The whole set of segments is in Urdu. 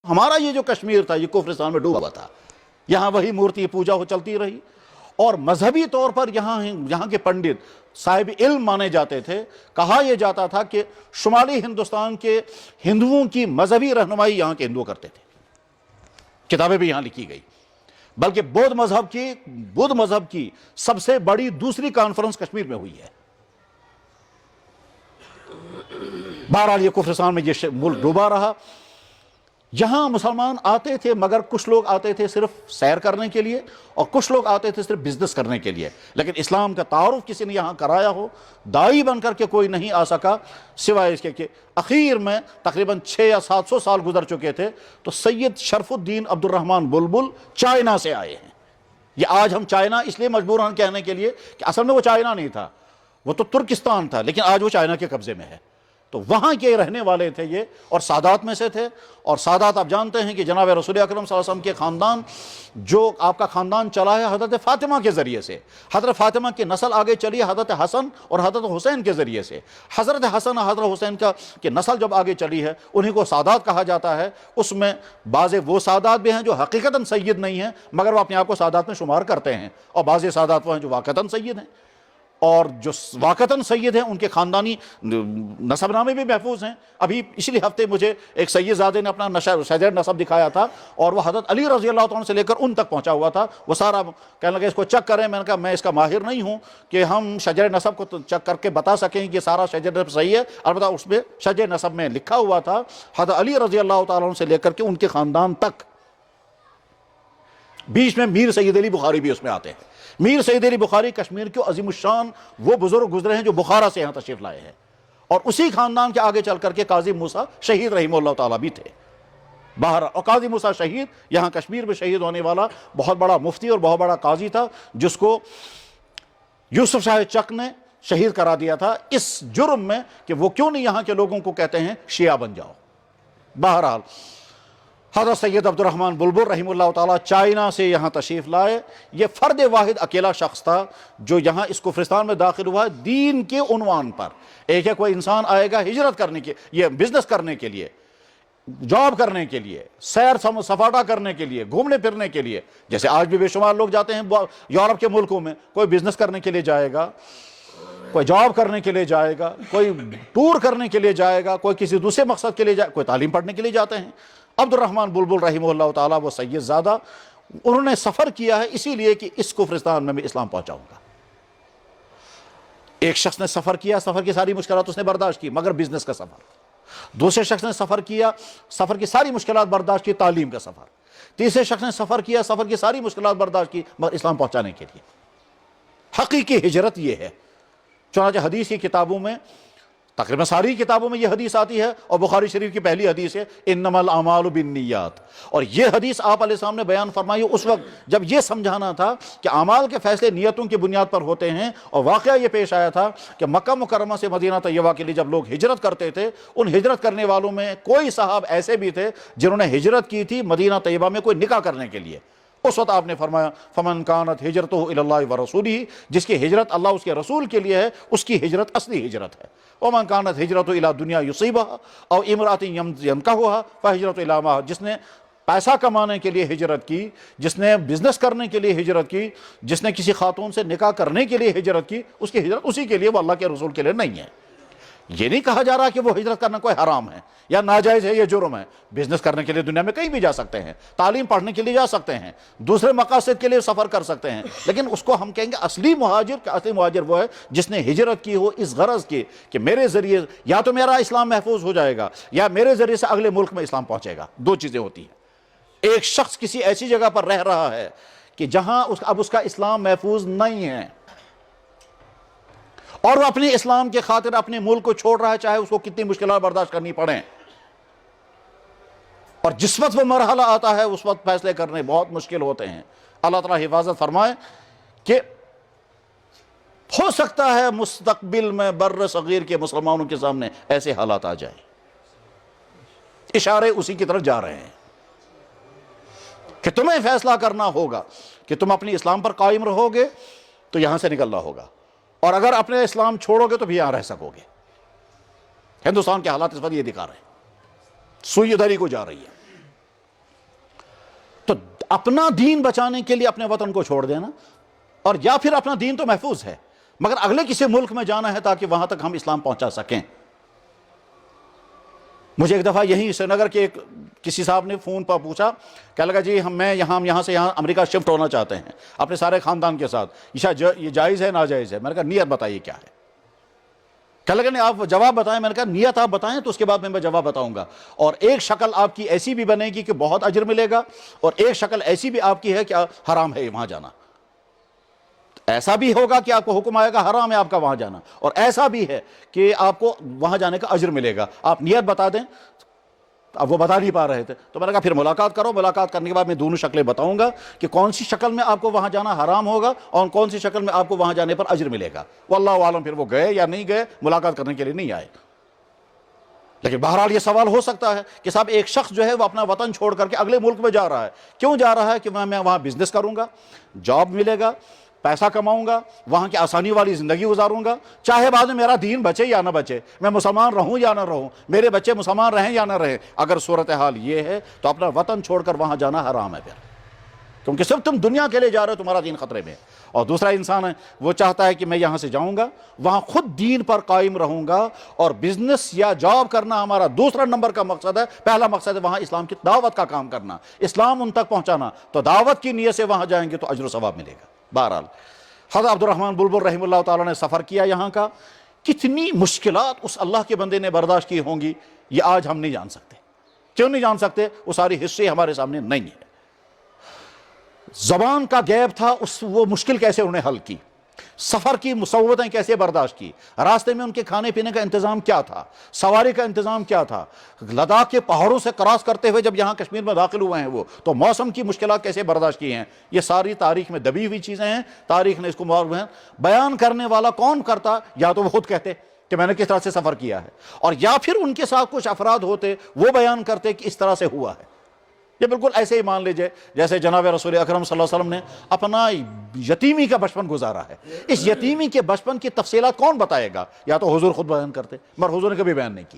ہمارا یہ جو کشمیر تھا یہ کفرستان میں ڈوبا ہوا تھا، یہاں وہی مورتی پوجا ہو چلتی رہی، اور مذہبی طور پر یہاں کے پنڈت صاحب علم مانے جاتے تھے۔ کہا یہ جاتا تھا کہ شمالی ہندوستان کے ہندوؤں کی مذہبی رہنمائی یہاں کے ہندو کرتے تھے، کتابیں بھی یہاں لکھی گئی، بلکہ بدھ مذہب کی سب سے بڑی دوسری کانفرنس کشمیر میں ہوئی ہے۔ بہرحال یہ کفرستان میں یہ ملک ڈوبا رہا۔ یہاں مسلمان آتے تھے، مگر کچھ لوگ آتے تھے صرف سیر کرنے کے لیے اور کچھ لوگ آتے تھے صرف بزنس کرنے کے لیے، لیکن اسلام کا تعارف کسی نے یہاں کرایا ہو، داعی بن کر کے کوئی نہیں آ سکا، سوائے اس کے کہ اخیر میں تقریباً 600 یا 700 سال گزر چکے تھے تو سید شرف الدین عبد الرحمن بلبل چائنا سے آئے ہیں۔ یہ آج ہم چائنا اس لیے مجبور ہیں کہنے کے لیے کہ اصل میں وہ چائنا نہیں تھا، وہ تو ترکستان تھا، لیکن آج وہ چائنا کے قبضے میں ہے۔ تو وہاں کے رہنے والے تھے یہ، اور سادات میں سے تھے، اور سادات آپ جانتے ہیں کہ جناب رسول اکرم صلی اللہ علیہ وسلم کے خاندان، جو آپ کا خاندان چلا ہے حضرت فاطمہ کے ذریعے سے، حضرت فاطمہ کی نسل آگے چلی حضرت حسن اور حضرت حسین کے ذریعے سے، حضرت حسن اور حضرت حسین کی نسل جب آگے چلی ہے انہیں کو سادات کہا جاتا ہے۔ اس میں بعض وہ سادات بھی ہیں جو حقیقتاً سید نہیں ہیں مگر وہ اپنے آپ کو سادات میں شمار کرتے ہیں، اور بعض سادات وہ ہیں جو واقعتاً سید ہیں، اور جو واقعتاً سید ہیں ان کے خاندانی نسب نامے بھی محفوظ ہیں۔ ابھی پچھلے ہفتے مجھے ایک سید زادے نے اپنا شجر نسب دکھایا تھا، اور وہ حضرت علی رضی اللہ عنہ سے لے کر ان تک پہنچا ہوا تھا۔ وہ سارا کہنے لگے اس کو چیک کریں، میں نے کہا میں اس کا ماہر نہیں ہوں کہ ہم شجر نسب کو چیک کر کے بتا سکیں کہ سارا شجر نسب صحیح ہے، البتہ اس میں شجر نسب میں لکھا ہوا تھا حضرت علی رضی اللہ تعالیٰ عنہ سے لے کر کے ان کے خاندان تک۔ بیچ میں میر سید علی بخاری بھی اس میں آتے ہیں۔ میر سید علی بخاری کشمیر کے عظیم الشان وہ بزرگ گزرے ہیں جو بخارا سے یہاں تشریف لائے ہیں، اور اسی خاندان کے آگے چل کر کے قاضی موسیٰ شہید رحمہ اللہ تعالیٰ بھی تھے۔ باہر اور قاضی موسیٰ شہید یہاں کشمیر میں شہید ہونے والا بہت بڑا مفتی اور بہت بڑا قاضی تھا، جس کو یوسف شاہ چک نے شہید کرا دیا تھا اس جرم میں کہ وہ کیوں نہیں یہاں کے لوگوں کو کہتے ہیں شیعہ بن جاؤ۔ بہرحال حضرت سید عبد الرحمن بلبل رحمہ اللہ تعالیٰ چائنا سے یہاں تشریف لائے۔ یہ فرد واحد اکیلا شخص تھا جو یہاں اس کفرستان میں داخل ہوا ہے دین کے عنوان پر۔ ایک ہے کوئی انسان آئے گا ہجرت کرنے کے، یہ بزنس کرنے کے لیے، جاب کرنے کے لیے، سیر سپاٹا کرنے کے لیے، گھومنے پھرنے کے لیے، جیسے آج بھی بے شمار لوگ جاتے ہیں یورپ کے ملکوں میں، کوئی بزنس کرنے کے لیے جائے گا، کوئی جاب کرنے کے لیے جائے گا، کوئی ٹور کرنے کے لیے جائے گا، کوئی کسی دوسرے مقصد کے لیے جائے، کوئی تعلیم پڑھنے کے لیے جاتے ہیں۔ عبد الرحمن بلبل رحمہ اللہ تعالیٰ وہ سید زادہ، انہوں نے سفر کیا ہے اسی لیے کہ اس کفرستان میں اسلام پہنچاؤں گا۔ ایک شخص نے سفر کیا، سفر کی ساری مشکلات اس نے برداشت کی مگر بزنس کا سفر۔ دوسرے شخص نے سفر کیا، سفر کی ساری مشکلات برداشت کی، تعلیم کا سفر۔ تیسرے شخص نے سفر کیا، سفر کی ساری مشکلات برداشت کی مگر اسلام پہنچانے کے لیے۔ حقیقی ہجرت یہ ہے۔ چنانچہ حدیث کی کتابوں میں، تقریباً ساری کتابوں میں یہ حدیث آتی ہے، اور بخاری شریف کی پہلی حدیث ہے انما الاعمال بالنیات، اور یہ حدیث آپ علیہ السلام نے بیان فرمائی اس وقت جب یہ سمجھانا تھا کہ اعمال کے فیصلے نیتوں کی بنیاد پر ہوتے ہیں۔ اور واقعہ یہ پیش آیا تھا کہ مکہ مکرمہ سے مدینہ طیبہ کے لیے جب لوگ ہجرت کرتے تھے، ان ہجرت کرنے والوں میں کوئی صحاب ایسے بھی تھے جنہوں نے ہجرت کی تھی مدینہ طیبہ میں کوئی نکاح کرنے کے لیے۔ اس وقت آپ نے فرمایا فمن کانت ہجرتہ الی اللہ ورسولہ، جس کی ہجرت اللہ اس کے رسول کے لیے ہے اس کی ہجرت اصلی ہجرت ہے۔ ومن کانت ہجرتہ الی دنیا یصیبہا او امرأۃ ینکحھا فہجرتہ الی ما، جس نے پیسہ کمانے کے لیے ہجرت کی، جس نے بزنس کرنے کے لیے ہجرت کی، جس نے کسی خاتون سے نکاح کرنے کے لیے ہجرت کی، اس کی ہجرت اسی کے لیے، وہ اللہ کے رسول کے لیے نہیں ہے۔ یہ نہیں کہا جا رہا کہ وہ ہجرت کرنا کوئی حرام ہے یا ناجائز ہے، یہ جرم ہے۔ بزنس کرنے کے لیے دنیا میں کہیں بھی جا سکتے ہیں، تعلیم پڑھنے کے لیے جا سکتے ہیں، دوسرے مقاصد کے لیے سفر کر سکتے ہیں، لیکن اس کو ہم کہیں گے اصلی مہاجر وہ ہے جس نے ہجرت کی ہو اس غرض کی کہ میرے ذریعے یا تو میرا اسلام محفوظ ہو جائے گا یا میرے ذریعے سے اگلے ملک میں اسلام پہنچے گا۔ دو چیزیں ہوتی ہیں۔ ایک شخص کسی ایسی جگہ پر رہ رہا ہے کہ جہاں اب اس کا اسلام محفوظ نہیں ہے، اور وہ اپنے اسلام کے خاطر اپنے ملک کو چھوڑ رہا ہے، چاہے اس کو کتنی مشکلات برداشت کرنی پڑیں، اور جس وقت وہ مرحلہ آتا ہے اس وقت فیصلے کرنے بہت مشکل ہوتے ہیں۔ اللہ تعالیٰ حفاظت فرمائے کہ ہو سکتا ہے مستقبل میں بر صغیر کے مسلمانوں کے سامنے ایسے حالات آ جائیں۔ اشارے اسی کی طرف جا رہے ہیں کہ تمہیں فیصلہ کرنا ہوگا کہ تم اپنی اسلام پر قائم رہو گے تو یہاں سے نکلنا ہوگا، اور اگر اپنے اسلام چھوڑو گے تو بھی یہاں رہ سکو گے۔ ہندوستان کے حالات اس وقت یہ دکھا رہے ہیں، سوئی ادھر ہی کو جا رہی ہے۔ اپنا دین بچانے کے لیے اپنے وطن کو چھوڑ دینا، اور یا پھر اپنا دین تو محفوظ ہے مگر اگلے کسی ملک میں جانا ہے تاکہ وہاں تک ہم اسلام پہنچا سکیں۔ مجھے ایک دفعہ یہیں سری نگر کے کسی صاحب نے فون پر پوچھا، کہنے لگا جی میں یہاں سے امریکہ شفٹ ہونا چاہتے ہیں اپنے سارے خاندان کے ساتھ، یہ جائز ہے ناجائز ہے؟ میں نے کہا نیت بتائیے کیا ہے؟ کہنے لگا نہیں آپ جواب بتائیں۔ میں نے کہا نیت آپ بتائیں تو اس کے بعد میں جواب بتاؤں گا، اور ایک شکل آپ کی ایسی بھی بنے گی کہ بہت اجر ملے گا، اور ایک شکل ایسی بھی آپ کی ہے کہ حرام ہے وہاں جانا۔ ایسا بھی ہوگا کہ آپ کو حکم آئے گا حرام ہے آپ کا وہاں جانا، اور ایسا بھی ہے کہ آپ کو وہاں جانے کا اجر ملے گا۔ آپ نیت بتا دیں۔ اب وہ بتا نہیں پا رہے تھے تو میں نے کہا پھر ملاقات کرو، ملاقات کرنے کے بعد میں دونوں شکلیں بتاؤں گا کہ کون سی شکل میں آپ کو وہاں جانا حرام ہوگا اور کون سی شکل میں آپ کو وہاں جانے پر اجر ملے گا۔ واللہ عالم پھر وہ گئے یا نہیں گئے، ملاقات کرنے کے لیے نہیں آئے۔ لیکن بہرحال یہ سوال ہو سکتا ہے کہ صاحب ایک شخص جو ہے وہ اپنا وطن چھوڑ کر کے اگلے ملک میں جا رہا ہے، کیوں جا رہا ہے؟ کہ میں وہاں بزنس کروں گا، جاب ملے گا، پیسہ کماؤں گا، وہاں کی آسانی والی زندگی گزاروں گا، چاہے بعد میں میرا دین بچے یا نہ بچے، میں مسلمان رہوں یا نہ رہوں، میرے بچے مسلمان رہیں یا نہ رہیں۔ اگر صورتحال یہ ہے تو اپنا وطن چھوڑ کر وہاں جانا حرام ہے پھر، کیونکہ صرف تم دنیا کے لیے جا رہے ہو، تمہارا دین خطرے میں ہے۔ اور دوسرا انسان ہے وہ چاہتا ہے کہ میں یہاں سے جاؤں گا، وہاں خود دین پر قائم رہوں گا، اور بزنس یا جاب کرنا ہمارا دوسرا نمبر کا مقصد ہے۔ پہلا مقصد ہے وہاں اسلام کی دعوت کا کام کرنا، اسلام ان تک پہنچانا، تو دعوت کی نیت سے وہاں جائیں گے تو اجر و ثواب ملے گا۔ بہرحال حضرت عبد الرحمن بلبل رحمہ اللہ تعالیٰ نے سفر کیا یہاں کا، کتنی مشکلات اس اللہ کے بندے نے برداشت کی ہوں گی یہ آج ہم نہیں جان سکتے۔ کیوں نہیں جان سکتے؟ وہ ساری ہسٹری ہمارے سامنے نہیں ہے۔ زبان کا گیپ تھا، وہ مشکل کیسے انہوں نے حل کی، سفر کی مصیبتیں کیسے برداشت کی، راستے میں ان کے کھانے پینے کا انتظام کیا تھا، سواری کا انتظام کیا تھا، لداخ کے پہاڑوں سے کراس کرتے ہوئے جب یہاں کشمیر میں داخل ہوئے ہیں وہ تو موسم کی مشکلات کیسے برداشت کی ہیں، یہ ساری تاریخ میں دبی ہوئی چیزیں ہیں۔ تاریخ نے اس کو بیان کرنے والا کون کرتا؟ یا تو وہ خود کہتے کہ میں نے کس طرح سے سفر کیا ہے، اور یا پھر ان کے ساتھ کچھ افراد ہوتے وہ بیان کرتے کہ اس طرح سے ہوا ہے۔ یہ بالکل ایسے ہی مان لیجئے جیسے جناب رسول اکرم صلی اللہ علیہ وسلم نے اپنا یتیمی کا بچپن گزارا ہے۔ اس یتیمی کے بچپن کی تفصیلات کون بتائے گا؟ یا تو حضور خود بیان کرتے، مگر حضور نے کبھی بیان نہیں کی،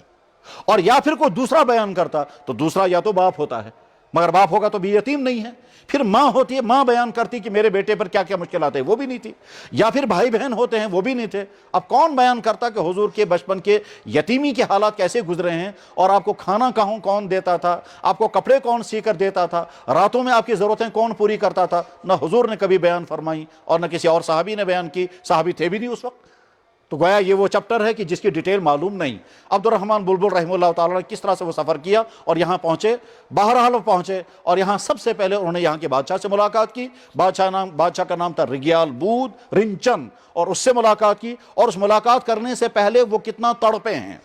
اور یا پھر کوئی دوسرا بیان کرتا، تو دوسرا یا تو باپ ہوتا ہے، مگر باپ ہوگا تو بھی یتیم نہیں ہے، پھر ماں ہوتی ہے، ماں بیان کرتی کہ میرے بیٹے پر کیا کیا مشکلات ہیں، وہ بھی نہیں تھی، یا پھر بھائی بہن ہوتے ہیں وہ بھی نہیں تھے۔ اب کون بیان کرتا کہ حضور کے بچپن کے یتیمی کے حالات کیسے گزرے ہیں، اور آپ کو کھانا کہاں کون دیتا تھا، آپ کو کپڑے کون سی کر دیتا تھا، راتوں میں آپ کی ضرورتیں کون پوری کرتا تھا؟ نہ حضور نے کبھی بیان فرمائی اور نہ کسی اور صحابی نے بیان کی، صحابی تھے بھی نہیں اس وقت۔ تو گویا یہ وہ چپٹر ہے کہ جس کی ڈیٹیل معلوم نہیں۔ عبد الرحمن بلبل رحمہ اللہ تعالیٰ نے کس طرح سے وہ سفر کیا اور یہاں پہنچے، بہرحال وہ پہنچے، اور یہاں سب سے پہلے انہوں نے یہاں کے بادشاہ سے ملاقات کی۔ بادشاہ کا نام تھا رگیال بود رنچن، اور اس سے ملاقات کی، اور اس ملاقات کرنے سے پہلے وہ کتنا تڑپے ہیں،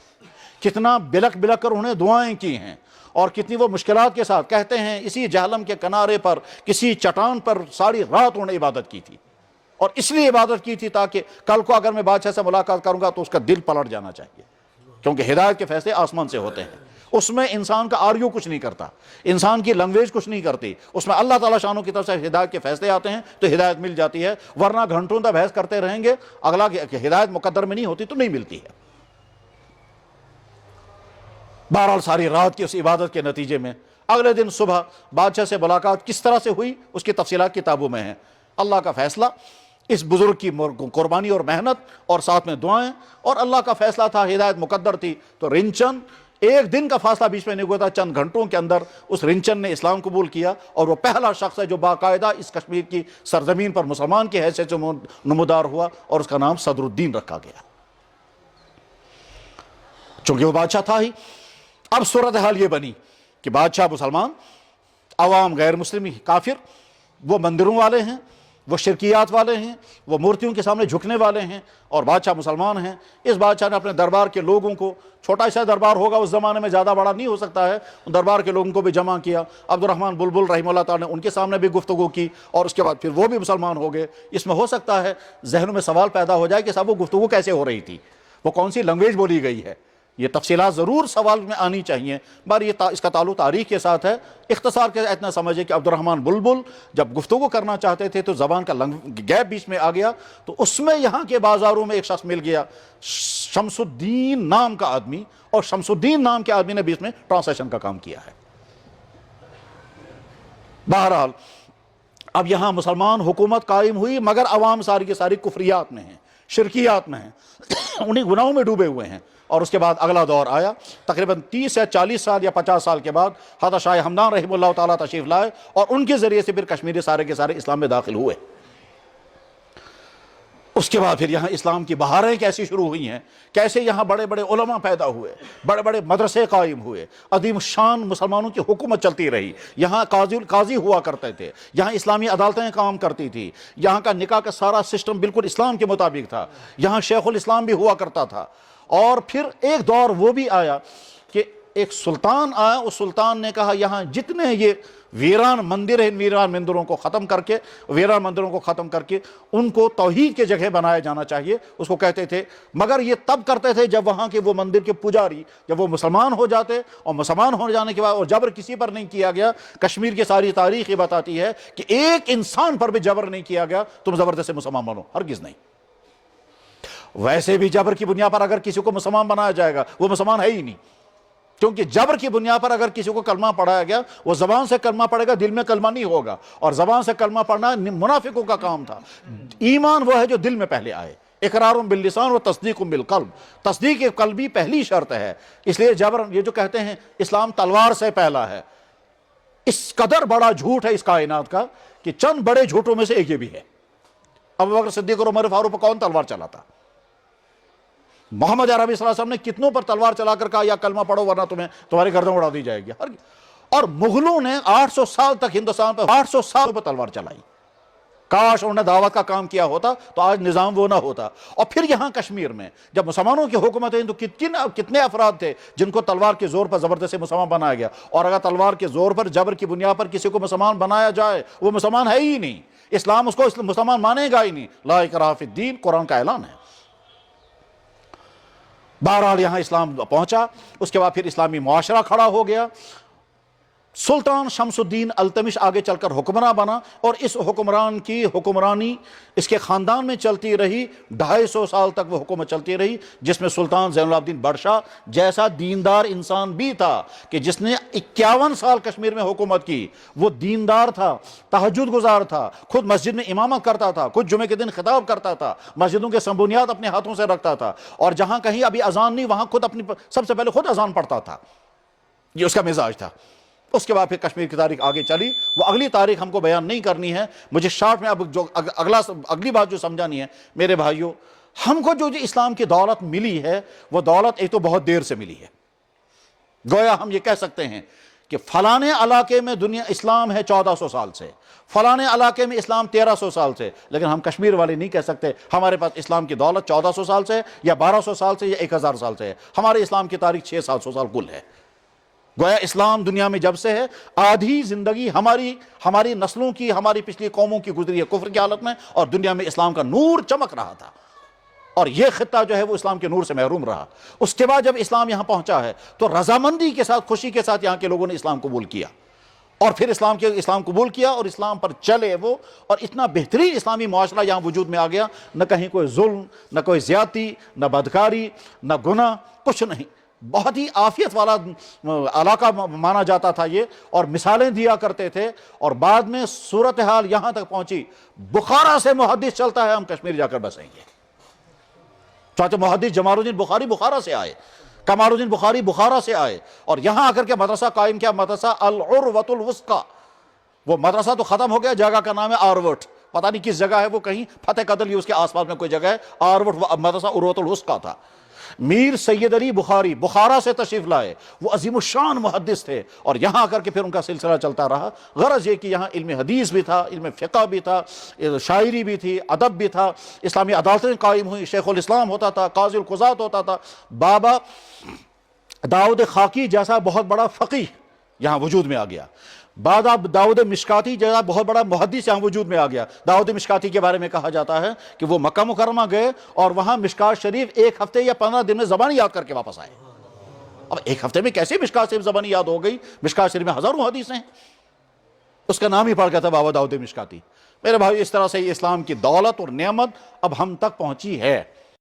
کتنا بلک بلک کر انہیں دعائیں کی ہیں، اور کتنی وہ مشکلات کے ساتھ کہتے ہیں اسی جہلم کے کنارے پر کسی چٹان پر ساری رات انہوں نے عبادت کی تھی، اور اس لیے عبادت کی تھی تاکہ کل کو اگر میں بادشاہ سے ملاقات کروں گا تو اس کا دل پلٹ جانا چاہیے، کیونکہ ہدایت کے فیصلے آسمان سے ہوتے ہیں۔ اس میں انسان کا آریو کچھ نہیں کرتا، انسان کی لنگویج کچھ نہیں کرتی، اس میں اللہ تعالیٰ شانوں کی طرف سے ہدایت کے فیصلے آتے ہیں تو ہدایت مل جاتی ہے، ورنہ گھنٹوں تک بحث کرتے رہیں گے، اگلا ہدایت مقدر میں نہیں ہوتی تو نہیں ملتی ہے۔ بہرحال ساری رات کی اس عبادت کے نتیجے میں اگلے دن صبح بادشاہ سے ملاقات کس طرح سے ہوئی اس کی تفصیلات کتابوں میں ہیں۔ اللہ کا فیصلہ، اس بزرگ کی قربانی اور محنت اور ساتھ میں دعائیں، اور اللہ کا فیصلہ تھا، ہدایت مقدر تھی، تو رنچن ایک دن کا فاصلہ بیچ میں نہیں ہوا تھا، چند گھنٹوں کے اندر اس رنچن نے اسلام قبول کیا، اور وہ پہلا شخص ہے جو باقاعدہ اس کشمیر کی سرزمین پر مسلمان کی حیثیت سے نمودار ہوا، اور اس کا نام صدر الدین رکھا گیا، چونکہ وہ بادشاہ تھا ہی۔ اب صورتحال یہ بنی کہ بادشاہ مسلمان، عوام غیر مسلم کافر، وہ مندروں والے ہیں، وہ شرکیات والے ہیں، وہ مورتیوں کے سامنے جھکنے والے ہیں، اور بادشاہ مسلمان ہیں۔ اس بادشاہ نے اپنے دربار کے لوگوں کو، چھوٹا سا دربار ہوگا اس زمانے میں، زیادہ بڑا نہیں ہو سکتا ہے، دربار کے لوگوں کو بھی جمع کیا۔ عبد الرحمن بلبل رحمہ اللہ تعالیٰ نے ان کے سامنے بھی گفتگو کی، اور اس کے بعد پھر وہ بھی مسلمان ہو گئے۔ اس میں ہو سکتا ہے ذہنوں میں سوال پیدا ہو جائے کہ صاحب وہ گفتگو کیسے ہو رہی تھی، وہ کون سی لینگویج بولی گئی ہے، یہ تفصیلات ضرور سوال میں آنی چاہیے، مگر یہ اس کا تعلق تاریخ کے ساتھ ہے۔ اختصار کے اتنا سمجھے کہ عبد الرحمن بلبل جب گفتگو کرنا چاہتے تھے تو زبان کا گیپ بیچ میں آ گیا، تو اس میں یہاں کے بازاروں میں ایک شخص مل گیا، شمس الدین نام کا آدمی، اور شمس الدین نام کے آدمی نے بیچ میں ٹرانسلیشن کا کام کیا ہے۔ بہرحال اب یہاں مسلمان حکومت قائم ہوئی، مگر عوام ساری کی ساری کفریات میں ہیں، شرکیات میں ہیں، انہیں گناہوں میں ڈوبے ہوئے ہیں۔ اور اس کے بعد اگلا دور آیا، تقریباً 30 یا 40 سال یا 50 سال کے بعد حضرت شاہ ہمدان رحمہ اللہ تعالیٰ تشریف لائے، اور ان کے ذریعے سے پھر کشمیری سارے کے سارے اسلام میں داخل ہوئے۔ اس کے بعد پھر یہاں اسلام کی بہاریں کیسی شروع ہوئی ہیں، کیسے یہاں بڑے بڑے علماء پیدا ہوئے، بڑے بڑے مدرسے قائم ہوئے، عظیم الشان مسلمانوں کی حکومت چلتی رہی، یہاں قاضی ہوا کرتے تھے، یہاں اسلامی عدالتیں کام کرتی تھی، یہاں کا نکاح کا سارا سسٹم بالکل اسلام کے مطابق تھا، یہاں شیخ الاسلام بھی ہوا کرتا تھا۔ اور پھر ایک دور وہ بھی آیا کہ ایک سلطان آیا، اس سلطان نے کہا یہاں جتنے یہ ویران مندر ہیں، ویران مندروں کو ختم کر کے ان کو توحید کے جگہ بنایا جانا چاہیے، اس کو کہتے تھے۔ مگر یہ تب کرتے تھے جب وہاں کے وہ مندر کے پجاری جب وہ مسلمان ہو جاتے، اور مسلمان ہو جانے کے بعد اور جبر کسی پر نہیں کیا گیا۔ کشمیر کی ساری تاریخ یہ بتاتی ہے کہ ایک انسان پر بھی جبر نہیں کیا گیا تم زبردستی مسلمان بنو، ہرگز نہیں۔ ویسے بھی جبر کی بنیاد پر اگر کسی کو مسلمان بنایا جائے گا وہ مسلمان ہے ہی نہیں، کیونکہ جبر کی بنیاد پر اگر کسی کو کلمہ پڑھایا گیا وہ زبان سے کلمہ پڑھے گا، دل میں کلمہ نہیں ہوگا، اور زبان سے کلمہ پڑھنا منافقوں کا کام تھا۔ ایمان وہ ہے جو دل میں پہلے آئے، اقرار باللسان و تصدیق بالقلب، تصدیق قلبی پہلی شرط ہے۔ اس لیے جبر، یہ جو کہتے ہیں اسلام تلوار سے پہلا ہے، اس قدر بڑا جھوٹ ہے اس کائنات کا کہ چند بڑے جھوٹوں میں سے ایک یہ بھی ہے۔ ابوبکر صدیق اور عمر فاروق پر کون تلوار چلاتا؟ محمد عربی صلی اللہ علیہ وسلم نے کتنوں پر تلوار چلا کر کہا یا کلمہ پڑھو ورنہ تمہاری گردن اڑا دی جائے گی؟ اور مغلوں نے 800 سال تک ہندوستان پر 800 سال پر تلوار چلائی۔ کاش انہوں نے دعوت کا کام کیا ہوتا تو آج نظام وہ نہ ہوتا۔ اور پھر یہاں کشمیر میں جب مسلمانوں کی حکومت ہے تو کتنے افراد تھے جن کو تلوار کے زور پر زبردستی مسلمان بنایا گیا، اور اگر تلوار کے زور پر جبر کی بنیاد پر کسی کو مسلمان بنایا جائے وہ مسلمان ہے ہی نہیں، اسلام اس کو مسلمان مانے گا ہی نہیں۔ لا اکراہ فی الدین قرآن کا اعلان ہے۔ بہرحال یہاں اسلام پہنچا، اس کے بعد پھر اسلامی معاشرہ کھڑا ہو گیا۔ سلطان شمس الدین التمش آگے چل کر حکمراں بنا، اور اس حکمران کی حکمرانی اس کے خاندان میں چلتی رہی، 250 سال تک وہ حکومت چلتی رہی، جس میں سلطان زین العابدین بڑشاہ جیسا دیندار انسان بھی تھا کہ جس نے 51 سال کشمیر میں حکومت کی۔ وہ دیندار تھا، تہجد گزار تھا، خود مسجد میں امامت کرتا تھا، خود جمعے کے دن خطاب کرتا تھا، مسجدوں کے سنبنیات اپنے ہاتھوں سے رکھتا تھا، اور جہاں کہیں ابھی اذان نہیں وہاں خود سب سے پہلے خود اذان پڑھتا تھا۔ یہ اس کا مزاج تھا۔ اس کے بعد پھر کشمیر کی تاریخ آگے چلی، وہ اگلی تاریخ ہم کو بیان نہیں کرنی ہے، مجھے شارٹ میں اب جو اگلی بات جو سمجھانی ہے میرے بھائیوں، ہم کو جو اسلام کی دولت ملی ہے وہ دولت ایک تو بہت دیر سے ملی ہے۔ گویا ہم یہ کہہ سکتے ہیں کہ فلانے علاقے میں دنیا اسلام ہے 1400 سال سے، فلانے علاقے میں اسلام 1300 سال سے، لیکن ہم کشمیر والے نہیں کہہ سکتے ہمارے پاس اسلام کی دولت 1400 سال سے یا 1200 سال سے یا 1000 سال سے ہے۔ ہمارے اسلام کی تاریخ 600-700 سال کل ہے۔ گویا اسلام دنیا میں جب سے ہے، آدھی زندگی ہماری نسلوں کی، ہماری پچھلی قوموں کی گزری ہے کفر کی حالت میں، اور دنیا میں اسلام کا نور چمک رہا تھا، اور یہ خطہ جو ہے وہ اسلام کے نور سے محروم رہا۔ اس کے بعد جب اسلام یہاں پہنچا ہے تو رضامندی کے ساتھ، خوشی کے ساتھ یہاں کے لوگوں نے اسلام قبول کیا، اور پھر اسلام قبول کیا اور اسلام پر چلے وہ، اور اتنا بہترین اسلامی معاشرہ یہاں وجود میں آ گیا، نہ کہیں کوئی ظلم، نہ کوئی زیادتی، نہ بدکاری، نہ گناہ، کچھ نہیں۔ بہت ہی عافیت والا علاقہ مانا جاتا تھا یہ، اور مثالیں دیا کرتے تھے، اور بعد میں صورتحال یہاں تک پہنچی، بخارا سے محدث چلتا ہے ہم کشمیر جا کر بسیں گے۔ چاہتے محدث جمال الدین بخاری بخارا سے آئے، کمال الدین بخاری بخارا سے آئے، اور یہاں آ کر کے مدرسہ قائم کیا، مدرسہ العروۃ الوثقی۔ وہ مدرسہ تو ختم ہو گیا، جگہ کا نام ہے آروٹ، پتہ نہیں کس جگہ ہے وہ، کہیں فتح قدل اس کے آس پاس میں کوئی جگہ ہے، آروٹ مدرسہ عروۃ الوثقی تھا۔ میر سید علی بخاری بخارا سے تشریف لائے، وہ عظیم الشان محدث تھے، اور یہاں آ کر کے پھر ان کا سلسلہ چلتا رہا۔ غرض یہ کہ یہاں علم حدیث بھی تھا، علم فقہ بھی تھا، شاعری بھی تھی، ادب بھی تھا، اسلامی عدالتیں قائم ہوئیں، شیخ الاسلام ہوتا تھا، قاضی القضات ہوتا تھا، بابا داؤد خاکی جیسا بہت بڑا فقیہ یہاں وجود میں آ گیا، بابا داؤد مشکاتی جیسا بہت بڑا محدث یہاں وجود میں آ گیا۔ داؤد مشکاتی کے بارے میں کہا جاتا ہے کہ وہ مکہ مکرمہ گئے اور وہاں مشکات شریف 1 ہفتے یا 15 دن میں زبانی یاد کر کے واپس آئے۔ اب 1 ہفتے میں کیسے مشکات شریف زبانی یاد ہو گئی؟ مشکات شریف میں ہزاروں حدیث ہیں، اس کا نام ہی پڑ گیا تھا بابا داؤد مشکاتی۔ میرے بھائی، اس طرح سے اسلام کی دولت اور نعمت اب ہم تک پہنچی ہے۔